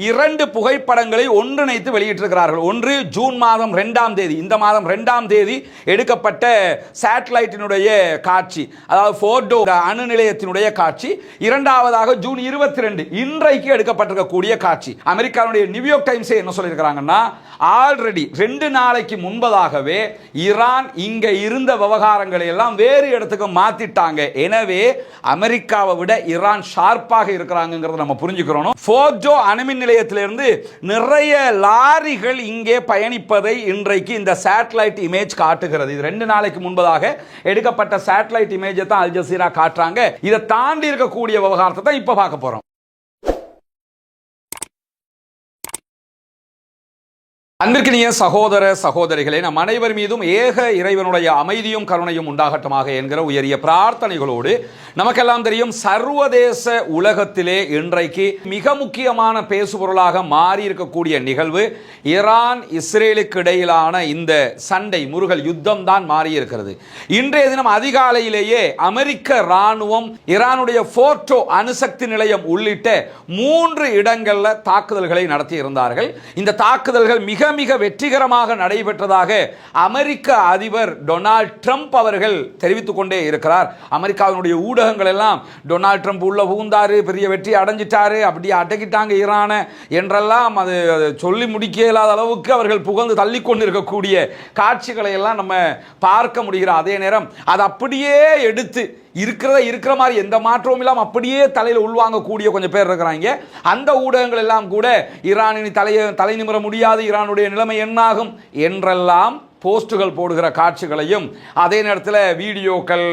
இரண்டு புகைப்படங்களை ஒன்றிணைத்து வெளியிட்டிருக்கிறார்கள். ஒன்று ஜூன் மாதம் 2ஆம் தேதி, இந்த மாதம் 2ஆம் தேதி எடுக்கப்பட்ட சேட்டலைட்டினுடைய காட்சி, அதாவது போர்டோ அணு நிலையத்தினுடைய காட்சி. இரண்டாவதாக ஜூன் 22 இன்றைக்கு எடுக்கப்பட்டிருக்கக்கூடிய காட்சி. அமெரிக்காவுடைய நியூயார்க் டைம்ஸ் என்ன சொல்லியிருக்கிறாங்கன்னா, ஆல்ரெடி 2 நாளைக்கு முன்பதாகவே ஈரான் இங்க இருந்த விவகாரங்களை எல்லாம் வேறு இடத்துக்கு மாத்திட்டாங்க. எனவே அமெரிக்காவை விட ஈரான் ஷார்ப்பாக இருக்கிறாங்கிறத நம்ம புரிஞ்சுக்கிறோம். போர்டோ அணுமின் நிலையத்திலிருந்து நிறைய லாரிகள் இங்கே பயணிப்பதை இன்றைக்கு இந்த சேட்டலைட் இமேஜ் காட்டுகிறது. இது 2 நாளைக்கு முன்பதாக எடுக்கப்பட்ட சேட்டலைட் இமேஜை தான் அல் ஜசீரா காட்டுறாங்க. இதை தாண்டி இருக்கக்கூடிய விவகாரத்தை தான் இப்ப பார்க்க போறோம். அன்பிற்கினிய சகோதர சகோதரிகளே, நம் அனைவர் மீதும் ஏக இறைவனுடைய அமைதியும் கருணையும் உண்டாகட்டமாக என்கிற உயரிய பிரார்த்தனைகளோடு, நமக்கெல்லாம் தெரியும் சர்வதேச உலகத்திலே இன்றைக்கு மிக முக்கியமான பேசுபொருளாக மாறி இருக்கக்கூடிய நிகழ்வு ஈரான் இஸ்ரேலுக்கு இடையிலான இந்த சண்டை, முருகல் யுத்தம் தான் மாறி இருக்கிறது. இன்றைய தினம் அதிகாலையிலேயே அமெரிக்க ராணுவம் ஈரானுடைய போர்டோ அணுசக்தி நிலையம் உள்ளிட்ட 3 இடங்களில் தாக்குதல்களை நடத்தி இருந்தார்கள். இந்த தாக்குதல்கள் மிக மிக வெற்றிகரமாக நடைபெற்றதாக அமெரிக்க அதிபர் டொனால்ட் ட்ரம்ப் அவர்கள் தெரிவித்துக் கொண்டே இருக்கிறார். அமெரிக்காவினுடைய ஊடகங்கள் எல்லாம் டொனால்ட் ட்ரம்ப் உள்ள புகுந்தாரு, பெரிய வெற்றி அடைஞ்சிட்டாரு, அப்படியே அடக்கிட்டாங்க ஈரானை என்றெல்லாம் அது சொல்லி முடிக்க இயலாத அளவுக்கு அவர்கள் புகழ்ந்து தள்ளி கொண்டிருக்கக்கூடிய காட்சிகளை எல்லாம் நம்ம பார்க்க முடிகிறோம். அதே நேரம் அது அப்படியே எடுத்து இருக்கிற மாதிரி எந்த மாற்றமும் இல்லாமல் அப்படியே தலையில் உள்வாங்கக்கூடிய கொஞ்சம் பேர் இருக்கிறாங்க. அந்த ஊடகங்கள் எல்லாம் கூட ஈரானின் தலை நிமிர முடியாது, ஈரானுடைய நிலைமை என்னாகும் என்றெல்லாம் போஸ்டுகள் போடுகிற காட்சிகளையும், அதே நேரத்தில் வீடியோக்கள்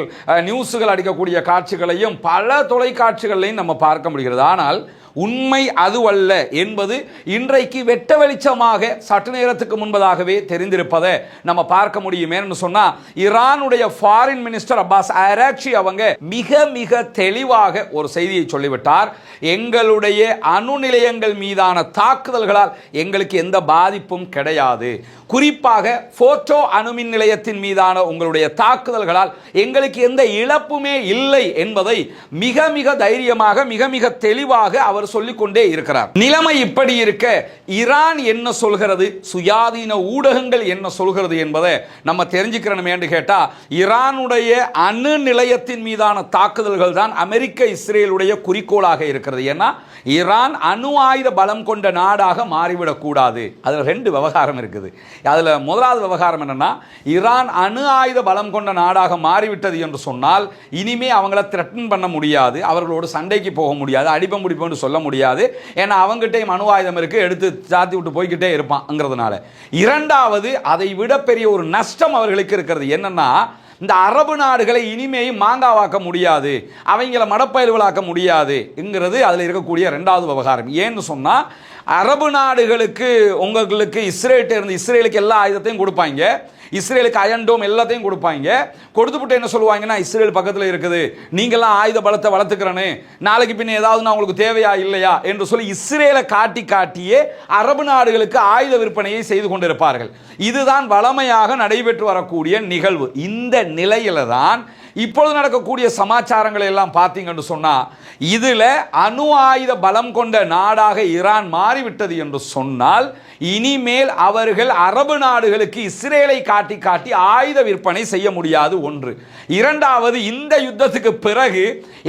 நியூஸுகள் அடிக்கக்கூடிய காட்சிகளையும் பல தொலைக்காட்சிகளையும் நம்ம பார்க்க முடிகிறது. ஆனால் உண்மை அதுவல்ல என்பது இன்றைக்கு வெட்ட வெளிச்சமாக சற்று நேரத்துக்கு முன்பதாகவே தெரிந்திருப்பதை நம்ம பார்க்க முடியும். ஏன்னு சொன்னா, ஈரானுடைய ஃபாரின் மினிஸ்டர் அப்பாஸ் ஆராக்சி அவங்க மிக மிக தெளிவாக ஒரு செய்தியை சொல்லிவிட்டார். எங்களுடைய அணு நிலையங்கள் மீதான தாக்குதல்களால் எங்களுக்கு எந்த பாதிப்பும் கிடையாது. குறிப்பாக போர்டோ அணுமின் நிலையத்தின் மீதான உங்களுடைய தாக்குதல்களால் எங்களுக்கு எந்த இழப்புமே இல்லை என்பதை மிக மிக தைரியமாக மிக மிக தெளிவாக அவர் சொல்லிக்கொண்டே இருக்கிறார். நிலைமை இப்படி இருக்க ஈரான் என்ன சொல்கிறது, சுயாதீன ஊடகங்கள் என்ன சொல்கிறது என்பதை நம்ம தெரிஞ்சுக்கிறோம். என்று கேட்டா, ஈரானுடைய அணு நிலையத்தின் மீதான தாக்குதல்கள் தான் அமெரிக்க இஸ்ரேலுடைய குறிக்கோளாக இருக்கிறது. ஏன்னா ஈரான் அணு ஆயுத பலம் கொண்ட நாடாக மாறிவிடக் கூடாது. அதுல 2 விவகாரம் இருக்குது. அதுல முதலாவது விவகாரம் என்னன்னா, ஈரான் அணு ஆயுத பலம் கொண்ட நாடாக மாறிவிட்டது என்று சொன்னால் இனிமே அவங்கள த்ரெட்டன் பண்ண முடியாது, அவர்களோடு சண்டைக்கு போக முடியாது, அடிப்பம் முடிப்போம் சொல்ல முடியாது. ஏன்னா அவங்ககிட்டையும் அணு ஆயுதம் இருக்கு, எடுத்து சாத்தி விட்டு போய்கிட்டே இருப்பாங்கிறதுனால. இரண்டாவது, அதை விட பெரிய ஒரு நஷ்டம் அவர்களுக்கு இருக்கிறது. என்னன்னா, இந்த அரபு நாடுகளை இனிமேயும் மாங்காவாக்க முடியாது, அவங்கள மடப்பயல்களாக்க முடியாது என்கிறது அதில் இருக்கக்கூடிய 2வது விவகாரம். ஏன்னு சொன்னா, அரபு நாடுகளுக்கு உங்களுக்கு இஸ்ரேலுக்கு எல்லா ஆயுதத்தையும் கொடுப்பாங்க, இஸ்ரேலுக்கு அயன்டோம் எல்லாத்தையும் கொடுப்பாங்க. கொடுத்துட்டு என்ன சொல்லுவாங்கன்னா, இஸ்ரேல் பக்கத்தில் இருக்குது, நீங்களாம் ஆயுத பலத்தை வளர்த்துக்கிறேன்னு, நாளைக்கு பின்ன ஏதாவது உங்களுக்கு தேவையா இல்லையா என்று சொல்லி இஸ்ரேலை காட்டியே அரபு நாடுகளுக்கு ஆயுத விற்பனையை செய்து கொண்டிருப்பார்கள். இதுதான் வளமையாக நடைபெற்று வரக்கூடிய நிகழ்வு. இந்த நிலையில தான் இப்பொழுது நடக்கக்கூடிய சமாச்சாரங்களை எல்லாம் பார்த்தீங்கன்னு சொன்னா, இதுல அணு ஆயுத பலம் கொண்ட நாடாக ஈரான் மாறிவிட்டது என்று சொன்னால் இனிமேல் அவர்கள் அரபு நாடுகளுக்கு இஸ்ரேலை காட்டி ஆயுத விற்பனை செய்ய முடியாது. ஒன்று. இரண்டாவது, இந்த யுத்தத்துக்கு பிறகு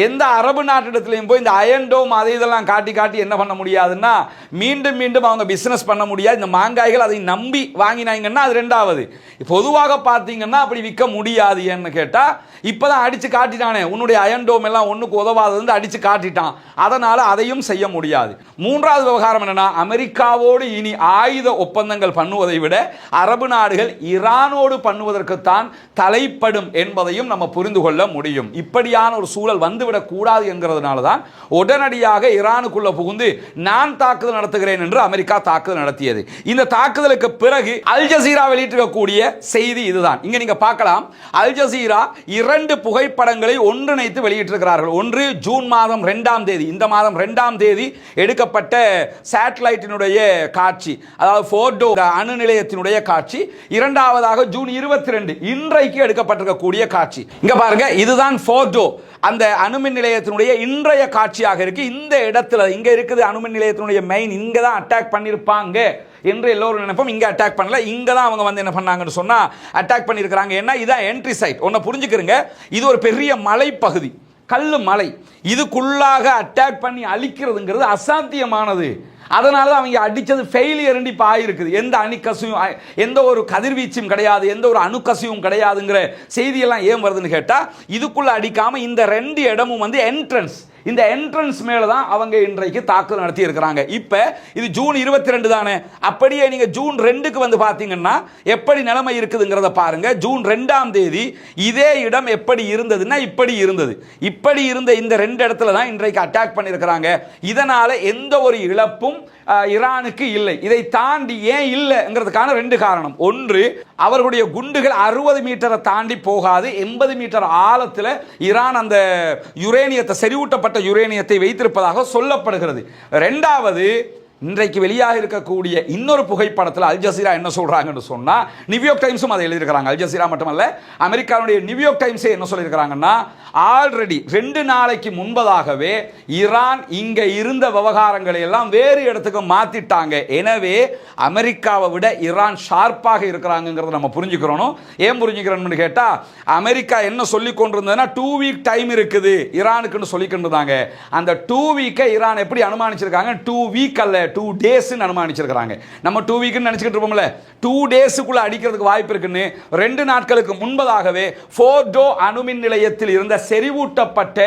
எந்த அரபு நாட்டிடத்திலையும் போய் இந்த அயன்டோம் அதை இதெல்லாம் காட்டி என்ன பண்ண முடியாதுன்னா, மீண்டும் அவங்க பிசினஸ் பண்ண முடியாது. இந்த மாங்காய்கள் அதை நம்பி வாங்கினாங்கன்னா அது 2வது. பொதுவாக பார்த்தீங்கன்னா அப்படி விற்க முடியாது. ஏன்னு கேட்டா, இப்பதான் அடிச்சு காட்டிட்டானே, உன்னுடைய அயன்டோம் எல்லாம் ஒண்ணுக்கு உதவாதது அடிச்சு காட்டிட்டான், அதனால அதையும் செய்ய முடியாது. 3வது விவகாரம் என்னன்னா, அமெரிக்காவோடு இனி ஆயுத ஒப்பந்தங்கள் பண்ணுவதை விட அரபு நாடுகள் ஈரானோடு பண்ணுவதற்குத்தான் தலைப்படும் என்பதையும் நம்ம புரிந்து கொள்ள முடியும். இப்படியான ஒரு சூழல் வந்துவிடக் கூடாது என்கிறதுனால தான் உடனடியாக ஈரானுக்குள்ள புகுந்து நான் தாக்குதல் நடத்துகிறேன் என்று அமெரிக்கா தாக்குதல் நடத்தியது. இந்த தாக்குதலுக்கு பிறகு அல் ஜசீரா வெளியிட்டிருக்கக்கூடிய செய்தி இதுதான். இங்க நீங்க பார்க்கலாம், அல் ஜசீரா 2 இரண்டு புகைப்படங்களை ஒன்றிணைத்து வெளியிட்டிருக்கிறார்கள். ஒன்று ஜூன் மாதம் 2ஆம் தேதி, இந்த மாதம் 2ஆம் தேதி எடுக்கப்பட்ட சேட்டலைட்டினுடைய காட்சி, அதாவது போர்டோ அணு நிலையத்தினுடைய காட்சி. இரண்டாவதாக ஜூன் 22 இன்றைக்கு எடுக்கப்பட்டிருக்கக்கூடிய காட்சி. இங்க பாருங்க, இதுதான் போர்டோ அந்த அணுமின் நிலையத்தினுடைய இன்றைய காட்சியாக இருக்கு. இந்த இடத்துல இங்க இருக்குது அணுமின் நிலையத்தினுடைய மெயின், இங்க தான் அட்டாக் பண்ணிருப்பாங்க என்று எல்லோரும் நினைப்போம். இங்க அட்டாக் பண்ணல, இங்க தான் அவங்க வந்து என்ன பண்ணாங்கன்னு சொன்னா அட்டாக் பண்ணிருக்காங்க. என்ன இதான் என்ட்ரி சைட். ஒன்ன புரிஞ்சுக்கிறீங்க, இது ஒரு பெரிய மலை பகுதி, கல்லு மலை. இதுக்குள்ளாக அட்டாக் பண்ணி அழிக்கிறதுங்கிறது அசாத்தியமானது. அதனால அவங்க அடிச்சது ஃபெயிலியர் இப்போ ஆயிருக்குது. எந்த அணுக்கசியும், எந்த ஒரு கதிர்வீச்சும் கிடையாது, எந்த ஒரு அணுக்கசியும் கிடையாதுங்கிற செய்தியெல்லாம் ஏன் வருதுன்னு கேட்டா, இதுக்குள்ள அடிக்காம இந்த ரெண்டு இடமும் வந்து என்ட்ரன்ஸ், இந்த என்ட்ரன்ஸ் மேல தான் அவங்க இன்றைக்கு தாக்குதல் நடத்தி இருக்கிறாங்க. இப்ப இது ஜூன் 22 தானே, அப்படியே நீங்க ஜூன் 2க்கு வந்து பாத்தீங்கன்னா எப்படி நிலைமை இருக்குதுங்கிறத பாருங்க. ஜூன் 2ஆம் தேதி இதே இடம் எப்படி இருந்ததுன்னா இப்படி இருந்தது. இப்படி இருந்த இந்த ரெண்டு இடத்துல தான் இன்றைக்கு அட்டாக் பண்ணியிருக்கிறாங்க. இதனால எந்த ஒரு இழப்பும் ஈரானுக்கு இல்லை. இதை தாண்டி ஏன் இல்லைங்கிறதுக்கான ரெண்டு காரணம். ஒன்று, அவர்களுடைய குண்டுகள் 60 மீட்டரை தாண்டி போகாது. 80 மீட்டர் ஆழத்தில் ஈரான் அந்த யுரேனியத்தை, செறிவூட்டப்பட்ட யுரேனியத்தை வைத்திருப்பதாக சொல்லப்படுகிறது. இரண்டாவது, இன்றைக்கு வெளியாக இருக்கக்கூடிய இன்னொரு புகைப்படத்தில் அல் ஜசீரா என்ன சொல்றாங்கன்னு சொன்னா, நியூயார்க் டைம்ஸும் அதை எழுதியிருக்கிறாங்க. அல் ஜசீரா மட்டுமல்ல, அமெரிக்காவுடைய நியூயார்க் டைம்ஸே என்ன சொல்லியிருக்கிறாங்கன்னா, ஆல்ரெடி 2 நாளைக்கு முன்பதாகவே ஈரான் இங்க இருந்த விவகாரங்களை எல்லாம் வேறு இடத்துக்கு மாத்திட்டாங்க. எனவே அமெரிக்காவை விட ஈரான் ஷார்ப்பாக இருக்கிறாங்கிறத நம்ம புரிஞ்சுக்கிறோம். ஏன் புரிஞ்சுக்கிறோம்னு கேட்டா, அமெரிக்கா என்ன சொல்லி கொண்டிருந்ததுன்னா 2 வீக் டைம் இருக்குது ஈரானுக்குன்னு சொல்லி கொண்டிருந்தாங்க. அந்த 2 வீக்கை ஈரான் எப்படி அனுமானிச்சிருக்காங்க, 2 வீக் அல்ல 2 டேஸ் அனுமானிச்சிருக்காங்க. நம்ம 2 வீக் நினைச்சிட்டு இருப்போம்ல, 2 டேஸுக்குள்ள அடிக்கிறதுக்கு வாய்ப்பு இருக்குன்னு 2 நாட்களுக்கு முன்பதாகவே போர்டோ அணுமின் நிலையத்தில் இருந்த செறிவூட்டப்பட்ட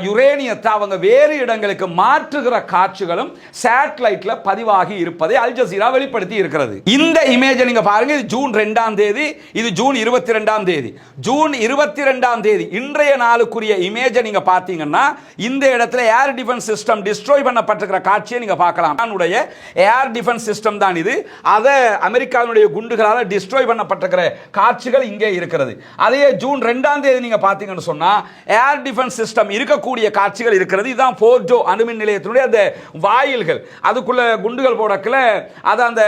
யுரேனியத்தை அவங்க வேறு இடங்களுக்கு மாற்றுகிற காட்சிகளும் சேட்டலைட்ல பதிவாகி இருப்பதை அல் ஜசீரா வெளிப்படுத்தி இருக்கிறது. இந்த இமேஜை நீங்க பாருங்க, இது ஜூன் 2ஆம் தேதி, இது ஜூன் 22ஆம் தேதி. ஜூன் 22ஆம் தேதி இன்றைய நாளுக்குரிய இமேஜை நீங்க பார்த்தீங்கன்னா, இந்த இடத்துல ஏர் டிஃபென்ஸ் சிஸ்டம் டிஸ்ட்ராய் பண்ணப்பட்டிருக்கிற காட்சியை நீங்க பார்க்கலாம். ஏர் டிஃபென்ஸ் சிஸ்டம் தான் இது. அதை அமெரிக்காவுடைய குண்டுகளால் டிஸ்ட்ராய் பண்ணப்பட்டிருக்கிற காட்சிகள் இங்கே இருக்கிறது. அதே ஜூன் 2ஆம் தேதி நீங்க பார்த்தீங்கன்னு சொன்னா ஏர் டிஃபென்ஸ் சிஸ்டம் இருக்கக்கூடிய காட்சிகள் இருக்கிறது. இதுதான் போர்டோ அணுமின் நிலையத்தினுடைய அந்த வாயில்கள். அதுக்குள்ள குண்டுகள் போடக்கல அது அந்த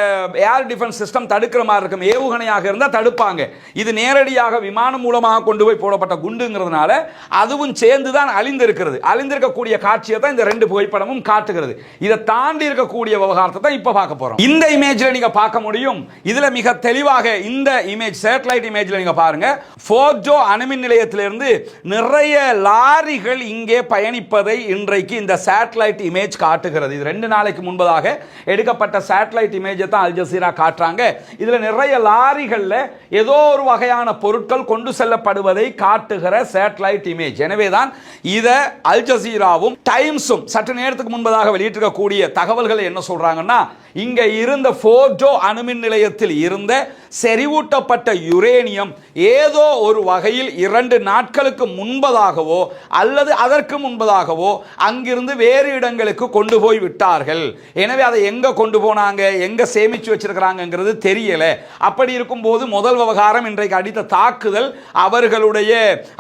ஏர் டிஃபென்ஸ் சிஸ்டம் தடுக்கிற மாதிரி இருக்கும். ஏவுகணையாக இருந்தால் தடுப்பாங்க. இது நேரடியாக விமானம் மூலமாக கொண்டு போய் போடப்பட்ட குண்டுங்கிறதுனால அதுவும் சேர்ந்து தான் அழிந்திருக்கிறது. அழிந்திருக்கக்கூடிய காட்சியை தான் இந்த ரெண்டு புகைப்படமும் காட்டுகிறது. இதை தாண்டி இருக்கக்கூடிய விவகாரத்தை தான் இப்ப பார்க்க போறோம். இந்த இமேஜ்ல நீங்க பார்க்க முடியும். இதுல மிக தெளிவாக இந்த இமேஜ் சேட்டலைட் இமேஜ்ல நீங்க பாருங்க, போர்டோ அணுமின் நிலையத்திலிருந்து நிறைய லாரிகள் இங்கே பயணிப்பதை இன்றைக்கு இந்த சேட்டலைட் இமேஜ் காட்டுகிறது. இது 2 நாளைக்கு முன்பதாக எடுக்கப்பட்ட சேட்டலைட் இமேஜை தான் அல் ஜசீரா காட்டுறாங்க. இதுல நிறைய லாரிகள்ல ஏதோ ஒரு வகையான பொருட்கள் கொண்டு செல்லப்படுவதை காட்டுகிற சேட்டலைட் இமேஜ். எனவேதான் இத அல் ஜசீராவும் டைம்ஸும் சற்று நேரத்துக்கு முன்பதாக வெளியிட்டிருக்கக்கூடிய தகவல்கள் என்ன சொல்றாங்கன்னா, இங்க இருந்த போர்டோ அணுமின் நிலையத்தில் இருந்த செறிவூட்டப்பட்ட யுரேனியம் ஏதோ ஒரு வகையில் 2 நாட்களுக்கு முன்பதாகவோ அல்லது அதற்கு முன்பதாகவோ அங்கிருந்து வேறு இடங்களுக்கு கொண்டு போய் விட்டார்கள். எனவே அதை எங்க கொண்டு போனாங்க, எங்க சேமிச்சு வச்சிருக்கிறாங்கிறது தெரியல. அப்படி இருக்கும்போது முதல் விவகாரம், இன்றைக்கு அடித்த தாக்குதல் அவர்களுடைய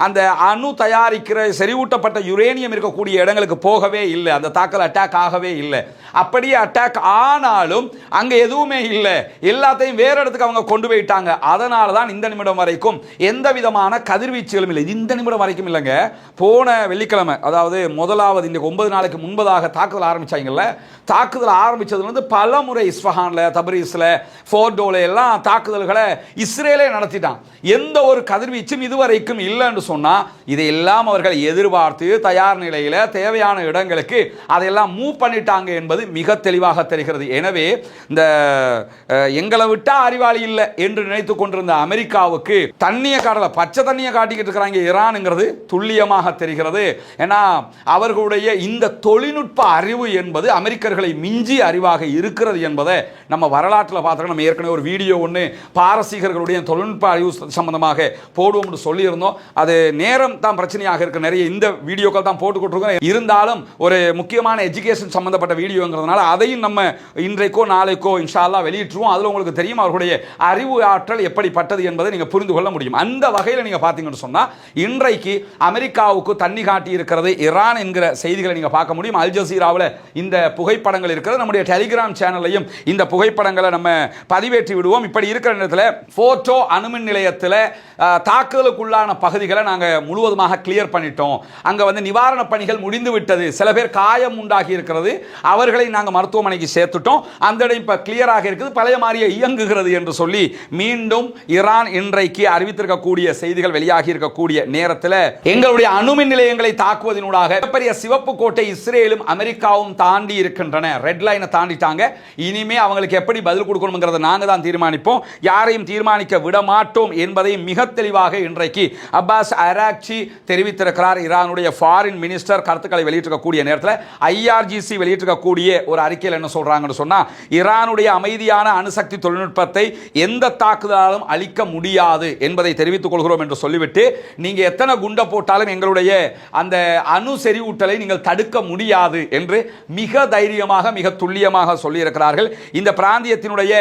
அந்த அணு தயாரிக்கிற செறிவூட்டப்பட்ட யுரேனியம் இருக்கக்கூடிய இடங்களுக்கு போகவே இல்லை. அந்த தாக்குதல் அட்டாக் ஆகவே இல்லை. அப்படியே அட்டாக் ஆனாலும் அங்க எதுவுமே இல்லை, எல்லாத்தையும் வேற இடத்துக்கு அவங்க கொண்டு போயிட்டாங்க. அதனால தான் இந்த நிமிடம் வரைக்கும் எந்த விதமான கதிர்வீச்சுகளும் இல்லை. இந்த நிமிடம் வரைக்கும் இல்லைங்க, போன வெள்ளிக்கிழமை, அதாவது முதலாவது இந்த 9 நாளைக்கு முன்பதாக தாக்குதல் ஆரம்பிச்சாங்கல்ல, தாக்குதல் ஆரம்பிச்சது வந்து பல முறை இஸ்ஃபஹான்ல, தபரீஸ்ல, போர்டோல எல்லாம் தாக்குதல்களை இஸ்ரேலே நடத்திட்டான். எந்த ஒரு கதிர்வீச்சும் இதுவரைக்கும் இல்லைன்னு சொன்னா இதையெல்லாம் அவர்கள் எதிர்பார்த்து தயார் நிலையில தேவையான இடங்களுக்கு அதையெல்லாம் மூவ் பண்ணிட்டாங்க என்பது மிக தெளிவாக தெரிகிறது. எனவே இந்த எங்களை விட்டா அறிவாளி இல்லை என்று நினைத்துக் கொண்டிருந்த அமெரிக்காவுக்கு தண்ணிய காட்டல, பச்சை தண்ணியை காட்டிக்கிட்டு இருக்கிறாங்க ஈரான்ங்கிறது துல்லியமாக தெரிகிறது. ஏன்னா அவர்களுடைய இந்த தொழில்நுட்ப அறிவு என்பது அமெரிக்கர்களை மிஞ்சி அறிவாக இருக்கிறது என்பதை நம்ம வரலாற்றில் பார்த்துருக்கோம். நம்ம ஏற்கனவே ஒரு வீடியோ ஒன்று பாரசீகர்களுடைய தொழில்நுட்ப அறிவு சம்பந்தமாக போடுவோம்னு சொல்லியிருந்தோம். அது நேரம் தான் பிரச்சனையாக இருக்கு. நிறைய இந்த வீடியோக்கள் தான் போட்டுக்கிட்டு இருந்தாலும் ஒரு முக்கியமான எஜுகேஷன் சம்பந்தப்பட்ட வீடியோங்கிறதுனால அதையும் நம்ம இன்றைக்கோ நாளைக்கோ இன்ஷா அல்லாஹ் வெளியிட்டுருவோம். அதில் உங்களுக்கு தெரியும் அவர்களுடைய அறிவு ஆற்றல் எப்படிப்பட்டது என்பதை நீங்க புரிந்து கொள்ள முடியும். அந்த வகையில் நீங்க பாத்தீங்கன்னு சொன்னா இன்றைக்கு அமெரிக்காவுக்கு தண்ணி காட்டி இருக்கிறது ஈரான் என்கிற செய்திகளை நீங்க பார்க்க முடியும். அல் ஜசீராவில் இந்த புகைப்படங்கள் இருக்கிறது. நம்முடைய டெலிகிராம் சேனல்லையும் இந்த புகைப்படங்களை நம்ம பதிவேற்றி விடுவோம். இப்படி இருக்கிற நேரத்தில் போர்டோ அணுமின் நிலையத்தில் தாக்குதலுக்குள்ளான பகுதிகளை நாங்கள் முழுவதுமாக கிளியர் பண்ணிட்டோம். அங்க வந்து நிவாரண பணிகள் முடிந்து விட்டது. சில பேர் காயம் உண்டாகி இருக்கிறது, அவர்களை நாங்கள் மருத்துவமனைக்கு சேர்த்துட்டோம். அந்த இடம் இப்ப கிளியராக இருக்குது, பழைய மாதிரியே இயங்குகிறது என்று சொல்லி மீண்டும் ஈரான் இன்றைக்கு அறிவித்திருக்கக்கூடிய செய்திகள் வெளியாகி இருக்கக்கூடிய நேரத்தில் எங்களுடைய அணுமின் நிலையங்களை தாக்குவதனூடாக பெரிய சிவப்பு கோட்டை இஸ்ரேலும் அமெரிக்காவும் தாண்டி இருக்கின்றன. ரெட் லைனை தாண்டிட்டாங்க. இனிமே அவங்களுக்கு எப்படி பதில் கொடுக்கணும்ங்கிறத நாங்க தான் தீர்மானிப்போம், யாரையும் தீர்மானிக்க விட மாட்டோம் என்பதை மிக தெளிவாக இன்றைக்கு அப்பாஸ் அராக்சி தெரிவித்திருக்கிறார். ஈரானுடைய ஃபாரின் மினிஸ்டர் கருத்துக்களை வெளியிட்டிருக்கக்கூடிய நேரத்தில் ஐஆர்ஜிசி வெளியிட்டிருக்கக்கூடிய ஒரு அறிக்கையில் என்ன சொல்றாங்கன்னு சொன்னா, ஈரானுடைய அமைதியான அணுசக்தி தொழில்நுட்பத்தை எந்த தாக்குதலாலும் அழிக்க முடியாது என்பதை தெரிவித்துக் கொள்கிறோம் என்று சொல்லிவிட்டு, நீங்க எத்தனை குண்டை போட்டாலும் எங்களுடைய அந்த அணு செறிவூட்டலை நீங்கள் தடுக்க முடியாது என்று மிக தைரியமாக மிக துல்லியமாக சொல்லியிருக்கிறார்கள். இந்த பிராந்தியத்தினுடைய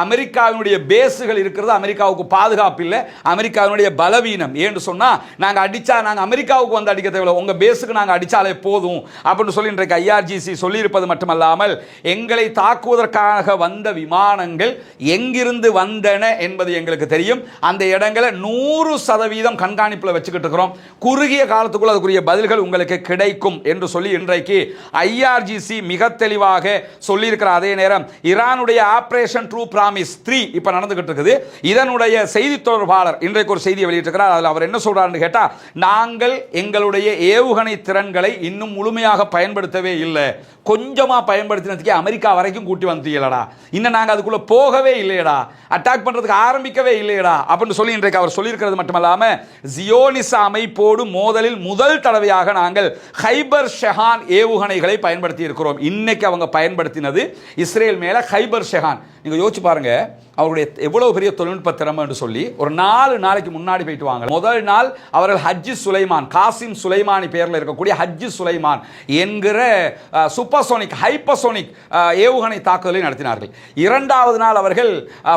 அமெரிக்காவினுடைய பேஸுகள் இருக்கிறது, அமெரிக்காவுக்கு பாதுகாப்பு இல்லை, அமெரிக்காவினுடைய பலவீனம். ஏன்னு சொன்னா நாங்க அடிச்சா நாங்க அமெரிக்காவுக்கு வந்து அடிக்க தேவையில்லை, உங்க பேஸுக்கு நாங்க அடிச்சாலே போதும் அப்படின்னு சொல்லி இன்றைக்கு ஐஆர்ஜிசி சொல்லியிருப்பது மட்டுமல்லாமல் எங்களை தாக்குவதற்காக வந்த விமானங்கள் எங்கிருந்து வந்தன என்பது எங்களுக்கு தெரியும். அந்த இடங்களை 100% கண்காணிப்பில் வச்சுக்கிட்டு இருக்கிறோம். குறுகிய காலத்துக்குள் அதுக்குரிய பதில்கள் உங்களுக்கு கிடைக்கும் என்று சொல்லி இன்றைக்கு ஐஆர்ஜிசி மிக தெளிவாக சொல்லியிருக்கிற அதே நேரம் ஈரானுடைய ஆபரேஷன் ட்ரூ பிராமிஸ் 3 இப்ப நடந்துகிட்டு இருக்குது. இதனுடைய செய்தி தொடர்பாளர் இன்றைக்கு ஒரு செய்தியை வெளியிட்டிருக்கிறார். அதில் அவர் என்ன சொல்றாருன்னு கேட்டா, நாங்கள் எங்களுடைய ஏவுகணை திறன்களை இன்னும் முழுமையாக பயன்படுத்தவே இல்லை, கொஞ்சமா பயன்படுத்தினதுக்கே அமெரிக்கா வரைக்கும் கூட்டி வந்தீங்களடா, இன்னும் நாங்க அதுக்குள்ள போகவே இல்லையடா, அட்டாக் பண்றதுக்கு ஆரம்பிக்கவே இல்லையடா அப்படின்னு சொல்லி இன்றைக்கு அவர் சொல்லியிருக்கிறது மட்டுமல்லாம, ஜியோனிச அமைப்போடு மோதலில் முதல் தடவையாக நாங்கள் ஹைபர் ஷெஹான் ஏவுகணைகளை பயன்படுத்தி இருக்கிறோம். இன்னைக்கு அவங்க பயன்படுத்தினது இஸ்ரேல் மேல ஹைபர் ஷெஹான். நீங்க யோசிச்சு பாருங்க, அவருடைய எவ்வளவு பெரிய தொழில்நுட்ப திறமை என்று சொல்லி. ஒரு 4 நாளைக்கு முன்னாடி போயிட்டு வாங்க. முதல் நாள் அவர்கள் ஹஜ்ஜி சுலைமான், காசிம் சுலைமானி பெயரில் இருக்கக்கூடிய ஹஜ்ஜி சுலைமான் என்கிற சூப்பர்சோனிக் ஹைப்பர்சோனிக் ஏவுகணை தாக்குதலை நடத்தினார்கள். இரண்டாவது நாள் அவர்கள்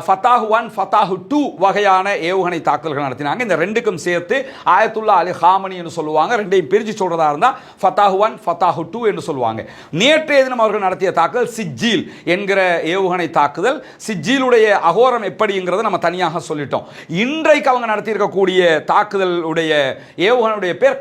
ஃபத்தாஹ் 1 ஃபத்தாஹ் 2 வகையான ஏவுகணை தாக்குதல்கள் நடத்தினாங்க. இந்த ரெண்டுக்கும் சேர்த்து ஆயத்துல்லா அலி ஹாமனி என்று சொல்லுவாங்க. ரெண்டையும் பிரித்து சொல்றதா இருந்தா ஃபத்தாஹ் 1 ஃபத்தாஹ் 2 என்று சொல்லுவாங்க. நேற்றைய தினம் அவர்கள் நடத்திய தாக்குதல் சிஜ்ஜீல் என்கிற ஏவுகணை தாக்குதல். சிஜ்ஜீலுடைய அகோரம் எப்படிங்கிறத நம்ம தனியாக சொல்லிட்டோம். இன்றைக்கு அவங்க நடத்தி இருக்கக்கூடிய தாக்குதலுடைய ஏவுகணையுடைய பேர்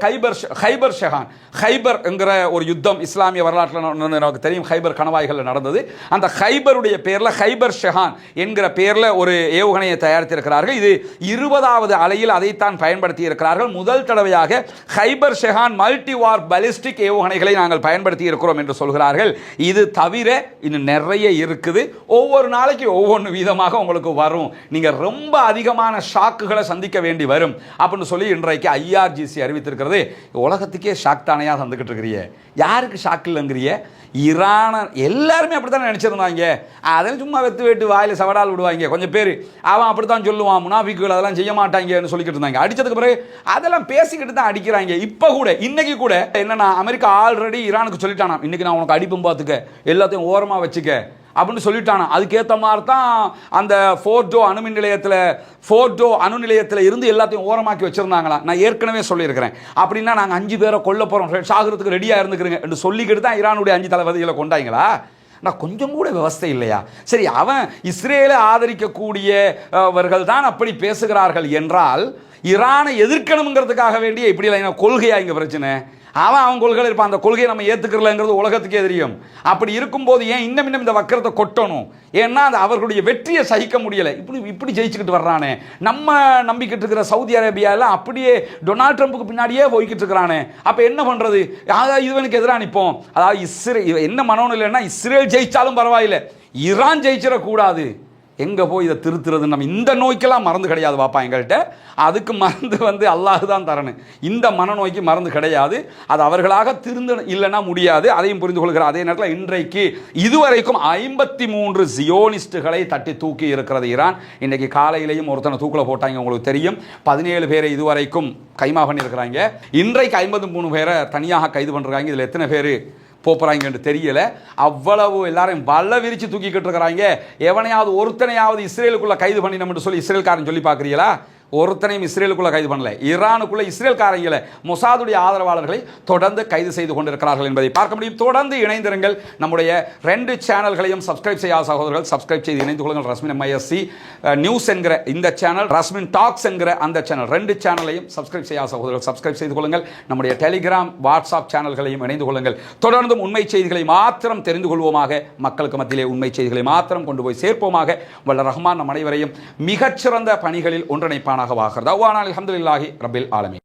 ஹைபர் ஷெஹான். ஹைபர் என்கிற ஒரு யுத்தம் இஸ்லாமிய வரலாற்றில் நமக்கு தெரியும், ஹைபர் கணவாய்கள் நடந்தது. அந்த ஹைபருடைய பேர்ல ஹைபர் ஷெஹான் என்கிற பேர்ல ஒரு ஏவுகணையை தயாரித்திருக்கிறார்கள். இது 20வது அலையில் அதைத்தான் பயன்படுத்தி இருக்கிறார்கள். முதல் தடவையாக ஹைபர் ஷெஹான் மல்டி வார் பாலிஸ்டிக் ஏவுகணைகளை நாங்கள் பயன்படுத்தி இருக்கிறோம் என்று சொல்கிறார்கள். இது தவிர இன்னும் நிறைய இருக்குது. ஒவ்வொரு நாளைக்கு ஒவ்வொன்று வீதமாக உங்களுக்கு வரும். நீங்க ரொம்ப அதிகமான ஷாக்குகளை சந்திக்க வேண்டி வரும் அப்படின்னு சொல்லி இன்றைக்கு ஐஆர்ஜிசி அறிவித்திருக்கிறது. உலகத்துக்கே ஷாக் தானையா சந்துக்கிட்டு இருக்கிறீங்க, யாருக்கு ஷாக் இல்லைங்கிறிய? ஈரான எல்லாருமே அப்படித்தான் நினைச்சிருந்தாங்க. அதெல்லாம் சும்மா வெத்து வெட்டு வாயில சவடால் விடுவாங்க. கொஞ்சம் பேர் அவன் அப்படித்தான் சொல்லுவான், முனாஃபிக்குகள் அதெல்லாம் செய்ய மாட்டாங்கன்னு சொல்லிக்கிட்டு இருந்தாங்க. அடிச்சதுக்கு பிறகு அதெல்லாம் பேசிக்கிட்டு தான் அடிக்கிறாங்க. இப்ப கூட இன்னைக்கு கூட என்னன்னா, அமெரிக்கா ஆல்ரெடி ஈரானுக்கு சொல்லிட்டானா, இன்னைக்கு நான் உனக்கு அடிப்பும் பார்த்துக்க, எல்லாத்தையும் ஓரமா வச்சுக்க அப்படின்னு சொல்லிட்டானா. அதுக்கேற்ற மாதிரி தான் அந்த ஃபோர்டோ அணுமின் நிலையத்தில் ஃபோர்டோ அணு நிலையத்தில் இருந்து எல்லாத்தையும் ஓரமாக்கி வச்சிருந்தாங்களா. நான் ஏற்கனவே சொல்லியிருக்கிறேன். அப்படின்னா நாங்கள் 5 பேரை கொல்ல போகிறோம், சாகிறதுக்கு ரெடியாக இருந்துக்கிறீங்க என்று சொல்லிக்கிட்டு தான் ஈரானுடைய 5 தளபதிகளை கொண்டாங்களா? நான் கொஞ்சம் கூட விவஸ்தை இல்லையா? சரி, அவன் இஸ்ரேலை ஆதரிக்கக்கூடியவர்கள் தான் அப்படி பேசுகிறார்கள் என்றால், ஈரானை எதிர்க்கணுங்கிறதுக்காக வேண்டிய இப்படி இல்லை கொள்கையா இங்கே பிரச்சனை? அவன் கொள்கை இருப்பான், அந்த கொள்கையை நம்ம ஏத்துக்கிறலங்கிறது உலகத்துக்கே தெரியும். அப்படி இருக்கும்போது ஏன் இன்னும் இந்த வக்கரத்தை கொட்டணும்? ஏன்னா அது அவர்களுடைய வெற்றியை சகிக்க முடியல. இப்படி ஜெயிச்சுக்கிட்டு வர்றானே, நம்ம நம்பிக்கிட்டு இருக்கிற சவுதி அரேபியா எல்லாம் அப்படியே டொனால்ட் ட்ரம்புக்கு பின்னாடியே போய்கிட்டு இருக்கிறானே, அப்ப என்ன பண்றது? இதுவனுக்கு எதிராக நிற்போம். அதாவது இஸ்ரேல் என்ன மனோநிலைன்னா, இஸ்ரேல் ஜெயிச்சாலும் பரவாயில்லை, ஈரான் ஜெயிச்சிடக்கூடாது. எங்க போய் இதை திருத்துறது? நம்ம இந்த நோய்க்கெல்லாம் மருந்து கிடையாது பாப்பா எங்கள்கிட்ட. அதுக்கு மருந்து அல்லாஹ் தான் தரணும். இந்த மனநோய்க்கு மருந்து கிடையாது. அது அவர்களாக திருந்து இல்லைன்னா முடியாது. அதையும் புரிந்து கொள்கிற அதே நேரத்தில் இன்றைக்கு இதுவரைக்கும் 53 ஜியோனிஸ்டுகளை தட்டி தூக்கி இருக்கிறது ஈரான். இன்னைக்கு காலையிலையும் ஒருத்தனை தூக்கில் போட்டாங்க, உங்களுக்கு தெரியும். 17 பேரை இதுவரைக்கும் கைமா பண்ணியிருக்கிறாங்க. இன்றைக்கு 53 பேரை தனியாக கைது பண்ணிருக்காங்க. இதில் எத்தனை பேர் போறாங்கன்னு தெரியல. அவ்வளவு எல்லாரையும் வல்ல விரிச்சு தூக்கிக்கிட்டு இருக்கிறாங்க. எவனையாவது ஒருத்தனையாவது இஸ்ரேலுக்குள்ள கைது பண்ணினோம்னு சொல்லி இஸ்ரேல்காரன் சொல்லி பார்க்குறீங்களா? ஒருத்தனையும் இஸ்ரேலுக்குள்ள கைது பண்ணல. ஈரானுக்குள்ள இஸ்ரேல்காரங்களை, மொசாதுடைய ஆதரவாளர்களை தொடர்ந்து கைது செய்து கொண்டிருக்கிறார்கள் என்பதை பார்க்க முடியும். தொடர்ந்து இணைந்திருங்கள். நம்முடைய 2 சேனல்களையும் சப்ஸ்கிரைப் செய்யாத சகோதரர்கள் சப்ஸ்கிரைப் செய்து இணைந்து கொள்ளுங்கள். ரஸ்மின் MISC நியூஸ் என்கிற இந்த சேனல், ரஸ்மின் டாக்ஸ் என்கிற அந்த சேனல், 2 சேனலையும் சப்ஸ்கிரைப் செய்யாத சகோதரர்கள் சப்ஸ்கிரைப் செய்து கொள்ளுங்கள். நம்முடைய டெலிகிராம், வாட்ஸ்அப் சேனல்களையும் இணைந்து கொள்ளுங்கள். தொடர்ந்தும் உண்மை செய்திகளை மாத்திரம் தெரிந்து கொள்வோமாக, மக்களுக்கு மத்தியிலே உண்மை செய்திகளை மாத்திரம் கொண்டு போய் சேர்ப்போமாக. வல்ல ரஹ்மான் நம் அனைவரையும் மிகச்சிறந்த பணிகளில் ஒன்றிணைப்பான. அல்ஹம்துலில்லாஹி ரப்பில் ஆலமீன்.